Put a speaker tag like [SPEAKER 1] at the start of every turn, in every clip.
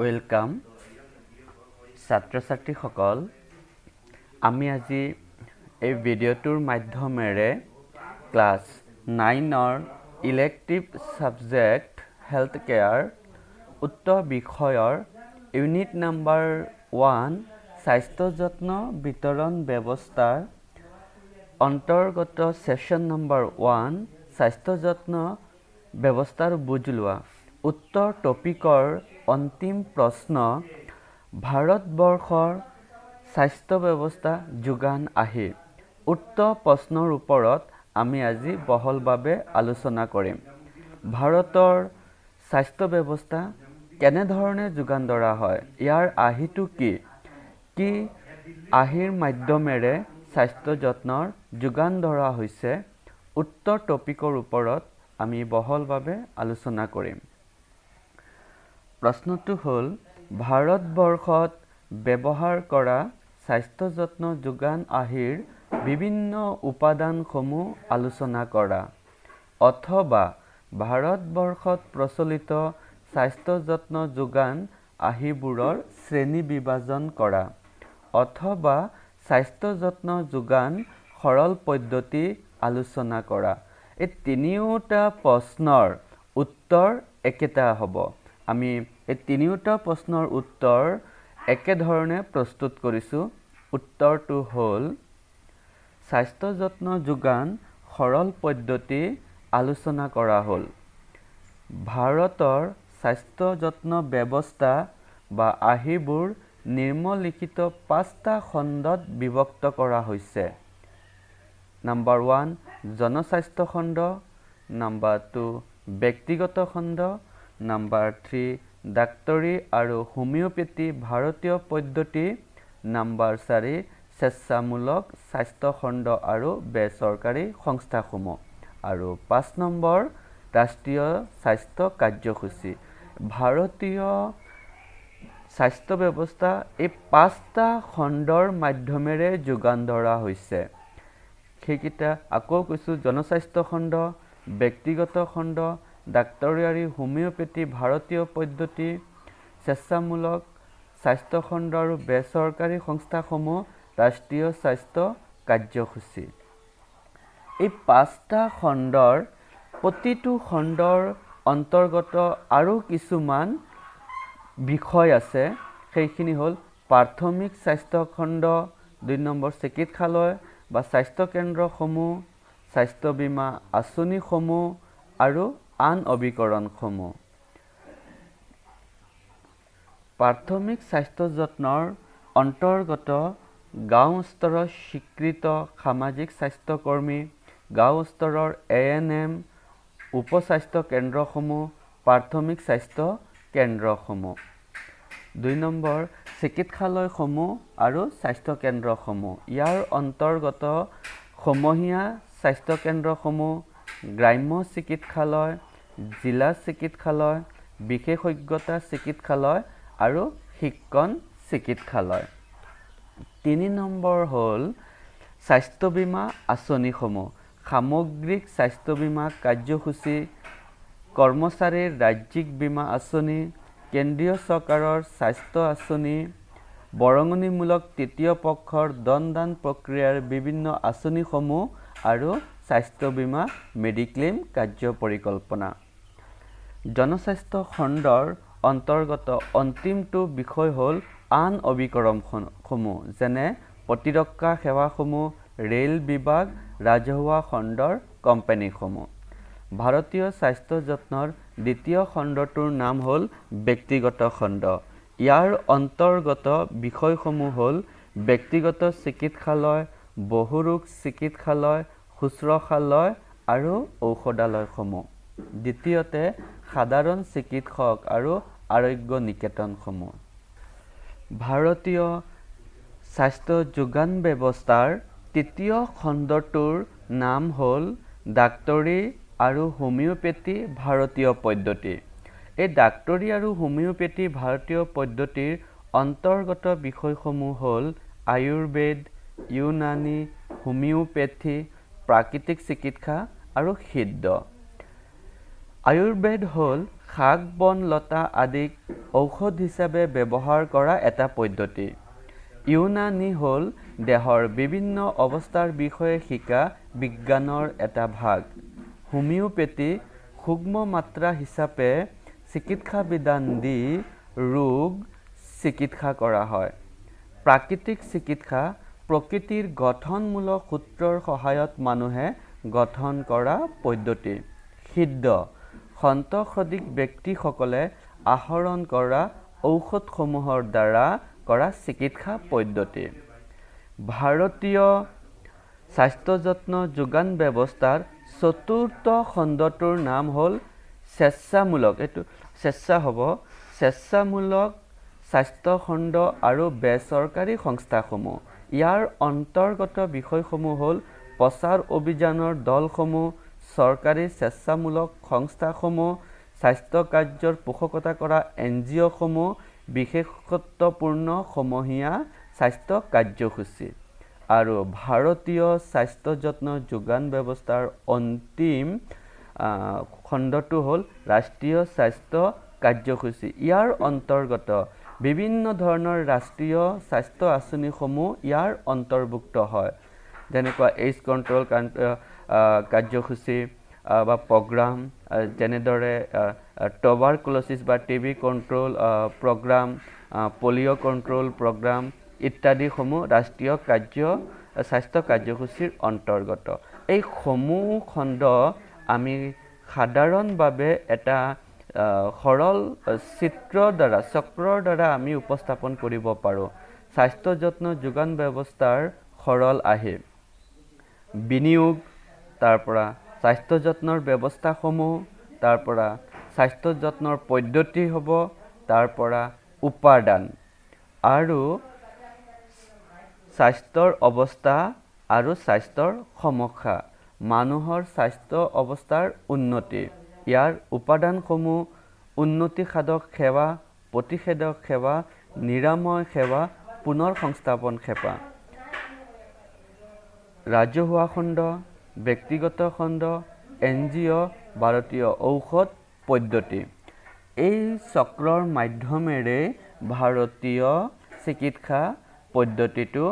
[SPEAKER 1] Welcome ছাত্ৰ ছাত্ৰীসকল আমি আজি এই ভিডিঅ'টোৰ মাধ্যমেৰে ক্লাছ 9ৰ ইলেক্টিভ সাবজেক্ট হেলথ কেয়াৰ উক্ত বিষয়ৰ ইউনিট নাম্বাৰ 1 স্বাস্থ্য যত্ন বিতৰণ ব্যৱস্থাৰ অন্তৰ্গত সেশন নাম্বাৰ 1 স্বাস্থ্য যত্ন ব্যৱস্থাৰ বুজ লোৱা উত্তৰ টপিকৰ অন্তিম প্ৰশ্ন ভাৰতবৰ্ষৰ স্বাস্থ্য ব্যৱস্থা যোগান আহিৰ উক্ত প্ৰশ্নৰ ওপৰত আমি আজি বহলভাৱে আলোচনা কৰিম। ভাৰতৰ স্বাস্থ্য ব্যৱস্থা কেনে ধৰণে যোগান ধৰা হয়, ইয়াৰ আহিটো কি আহিৰ মাধ্যমেৰে স্বাস্থ্য যত্নৰ যোগান ধৰা হৈছে, উক্ত টপিকৰ ওপৰত আমি বহলভাৱে আলোচনা কৰিম। প্ৰশ্নটো হ'ল ভাৰতবৰ্ষত ব্যৱহাৰ কৰা স্বাস্থ্য যত্ন যোগান আহিৰ বিভিন্ন উপাদানসমূহ আলোচনা কৰা, অথবা ভাৰতবৰ্ষত প্ৰচলিত স্বাস্থ্য যত্ন যোগান আহিবোৰৰ শ্ৰেণী বিভাজন কৰা, অথবা স্বাস্থ্য যত্ন যোগান সৰল পদ্ধতি আলোচনা কৰা। এই তিনিওটা প্ৰশ্নৰ উত্তৰ একেটা হ'ব। আমি এই তিনিওটা প্ৰশ্নৰ উত্তৰ একেধৰণে প্ৰস্তুত কৰিছোঁ। উত্তৰটো হ'ল স্বাস্থ্য যত্ন যোগান সৰল পদ্ধতি আলোচনা কৰা হ'ল। ভাৰতৰ স্বাস্থ্য যত্ন ব্যৱস্থা বা আহিবোৰ নিম্নলিখিত 5টা খণ্ডত বিভক্ত কৰা হৈছে। নাম্বাৰ 1 জনস্বাস্থ্য খণ্ড, নাম্বাৰ 2 ব্যক্তিগত খণ্ড, নাম্বাৰ 3 ডাক্তৰী আৰু হোমিওপেথি ভাৰতীয় পদ্ধতি, নাম্বাৰ 4 স্বেচ্ছামূলক স্বাস্থ্য খণ্ড আৰু বেচৰকাৰী সংস্থাসমূহ, আৰু 5 নম্বৰ ৰাষ্ট্ৰীয় স্বাস্থ্য কাৰ্যসূচী। ভাৰতীয় স্বাস্থ্য ব্যৱস্থা এই 5টা খণ্ডৰ মাধ্যমেৰে যোগান ধৰা হৈছে। সেইকেইটা আকৌ কৈছোঁ, জনস্বাস্থ্য খণ্ড, ব্যক্তিগত খণ্ড, ডাক্তৰী আৰু হোমিওপেথি ভাৰতীয় পদ্ধতি, স্বেচ্ছামূলক স্বাস্থ্য খণ্ড আৰু বেচৰকাৰী সংস্থাসমূহ, ৰাষ্ট্ৰীয় স্বাস্থ্য কাৰ্যসূচী। এই 5টা খণ্ডৰ প্ৰতিটো খণ্ডৰ অন্তৰ্গত আৰু কিছুমান বিষয় আছে। সেইখিনি হ'ল প্ৰাথমিক স্বাস্থ্য খণ্ড, 2 নম্বৰ চিকিৎসালয় বা স্বাস্থ্য কেন্দ্ৰসমূহ, স্বাস্থ্য বীমা আঁচনিসমূহ আৰু আন অভিকৰণসমূহ। প্ৰাথমিক স্বাস্থ্য যত্নৰ অন্তৰ্গত গাঁও স্তৰৰ স্বীকৃত সামাজিক স্বাস্থ্যকৰ্মী, গাঁও স্তৰৰ ANM, উপস্বাস্থ্য কেন্দ্ৰসমূহ, প্ৰাথমিক স্বাস্থ্য কেন্দ্ৰসমূহ। 2 নম্বৰ চিকিৎসালয়সমূহ আৰু স্বাস্থ্য কেন্দ্ৰসমূহ। ইয়াৰ অন্তৰ্গত সমূহীয়া স্বাস্থ্য কেন্দ্ৰসমূহ, গ্ৰাম্য চিকিৎসালয়, জিলা চিকিৎসালয়, বিশেষজ্ঞতা চিকিৎসালয় আৰু শিক্ষণ চিকিৎসালয়। 3 নম্বৰ হ'ল স্বাস্থ্য বীমা আঁচনিসমূহ, সামগ্ৰিক স্বাস্থ্য বীমা কাৰ্যসূচী, কৰ্মচাৰীৰ ৰাজ্যিক বীমা আঁচনি, কেন্দ্ৰীয় চৰকাৰৰ স্বাস্থ্য আঁচনি, বৰঙনিমূলক তৃতীয় পক্ষৰ ধনদান প্ৰক্ৰিয়াৰ বিভিন্ন আঁচনিসমূহ আৰু স্বাস্থ্য বীমা মেডিক্লেইম কাৰ্য পৰিকল্পনা। জনস্বাস্থ্য খণ্ডৰ অন্তৰ্গত অন্তিমটো বিষয় হ'ল আন অভিকৰণসমূহ, যেনে প্ৰতিৰক্ষা সেৱাসমূহ, ৰেল বিভাগ, ৰাজহুৱা খণ্ডৰ কোম্পানীসমূহ। ভাৰতীয় স্বাস্থ্য যত্নৰ দ্বিতীয় খণ্ডটোৰ নাম হ'ল ব্যক্তিগত খণ্ড। ইয়াৰ অন্তৰ্গত বিষয়সমূহ হ'ল ব্যক্তিগত চিকিৎসালয়, বহুৰোগ চিকিৎসালয়, শুশ্ৰূষালয় আৰু ঔষধালয়সমূহ। দ্বিতীয়তে সাধাৰণ চিকিৎসক আৰু আৰোগ্য নিকেতনসমূহ। ভাৰতীয় স্বাস্থ্য যোগান ব্যৱস্থাৰ তৃতীয় খণ্ডটোৰ নাম হ'ল ডাক্তৰী আৰু হোমিওপেথি ভাৰতীয় পদ্ধতি। এই ডাক্তৰী আৰু হোমিওপেথি ভাৰতীয় পদ্ধতিৰ অন্তৰ্গত বিষয়সমূহ হ'ল আয়ুৰ্বেদ, ইউনানী, হোমিওপেথি, প্ৰাকৃতিক চিকিৎসা আৰু সিদ্ধ। আয়ুৰ্বেদ হ'ল শাক বন লতা আদিক ঔষধ হিচাপে ব্যৱহাৰ কৰা এটা পদ্ধতি। ইউনানী হ'ল দেহৰ বিভিন্ন অৱস্থাৰ বিষয়ে শিকা বিজ্ঞানৰ এটা ভাগ। হোমিওপেথি সূক্ষ্ম মাত্ৰা হিচাপে চিকিৎসা বিধান দি ৰোগ চিকিৎসা কৰা হয়। প্ৰাকৃতিক চিকিৎসা প্ৰকৃতিৰ গঠনমূলক সূত্ৰৰ সহায়ত মানুহে গঠন কৰা পদ্ধতি। সিদ্ধ সন্তসদিক ব্যক্তিসকলে আহৰণ কৰা ঔষধসমূহৰ দ্বাৰা কৰা চিকিৎসা পদ্ধতি। ভাৰতীয় স্বাস্থ্য যত্ন যোগান ব্যৱস্থাৰ চতুৰ্থ খণ্ডটোৰ নাম হ'ল স্বেচ্ছামূলক, এইটো স্বেচ্ছা হ'ব, স্বেচ্ছামূলক স্বাস্থ্য খণ্ড আৰু বেচৰকাৰী সংস্থাসমূহ। ইয়াৰ অন্তৰ্গত বিষয়সমূহ হ'ল প্ৰচাৰ অভিযানৰ দলসমূহ, চৰকাৰী স্বেচ্ছামূলক সংস্থাসমূহ, স্বাস্থ্য কাৰ্যৰ পোষকতা কৰা NGOসমূহ, বিশেষত্বপূৰ্ণ সমূহীয়া স্বাস্থ্য কাৰ্যসূচী। আৰু ভাৰতীয় স্বাস্থ্য যত্ন যোগান ব্যৱস্থাৰ অন্তিম খণ্ডটো হ'ল ৰাষ্ট্ৰীয় স্বাস্থ্য কাৰ্যসূচী। ইয়াৰ অন্তৰ্গত বিভিন্ন ধৰণৰ ৰাষ্ট্ৰীয় স্বাস্থ্য আঁচনিসমূহ ইয়াৰ অন্তৰ্ভুক্ত হয়, যেনেকুৱা এইডছ কণ্ট্ৰল কাৰ্যসূচী বা প্ৰগ্ৰাম, যেনেদৰে টবাৰকুলোচিছ বা TB control program, polio' control program ইত্যাদিসমূহ ৰাষ্ট্ৰীয় স্বাস্থ্য কাৰ্যসূচীৰ অন্তৰ্গত। এই সমূহ খণ্ড আমি সাধাৰণভাৱে এটা সৰল চক্ৰৰ দ্বাৰা আমি উপস্থাপন কৰিব পাৰোঁ। স্বাস্থ্য যত্ন যোগান ব্যৱস্থাৰ সৰল আৰ্হি, বিনিয়োগ, তাৰপৰা স্বাস্থ্য যত্নৰ ব্যৱস্থাসমূহ, তাৰপৰা স্বাস্থ্য যত্নৰ পদ্ধতি হ'ব, তাৰপৰা উপাদান আৰু স্বাস্থ্যৰ অৱস্থা আৰু স্বাস্থ্যৰ সমস্যা, মানুহৰ স্বাস্থ্য অৱস্থাৰ উন্নতি, ইয়াৰ উপাদানসমূহ উন্নতি সাধক সেৱা, প্ৰতিষেধক সেৱা, নিৰাময় সেৱা, পুনৰ সংস্থাপন সেৱা। ৰাজহুৱা খণ্ড, ব্যক্তিগত খণ্ড, NGO, ভাৰতীয় ঔষধ পদ্ধতি। এই চক্ৰৰ মাধ্যমেৰে ভাৰতীয় চিকিৎসা পদ্ধতিটো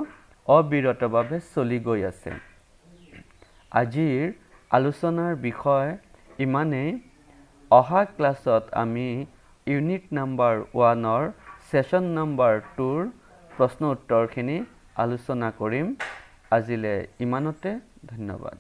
[SPEAKER 1] অবিৰতভাৱে চলি গৈ আছে। আজিৰ আলোচনাৰ বিষয় ইমানেই। অহা ক্লাছত আমি ইউনিট নম্বৰ 1ৰ ছেশ্যন নম্বৰ 2ৰ প্ৰশ্ন উত্তৰখিনি আলোচনা কৰিম। আজিলৈ ইমানতে, ধন্যবাদ।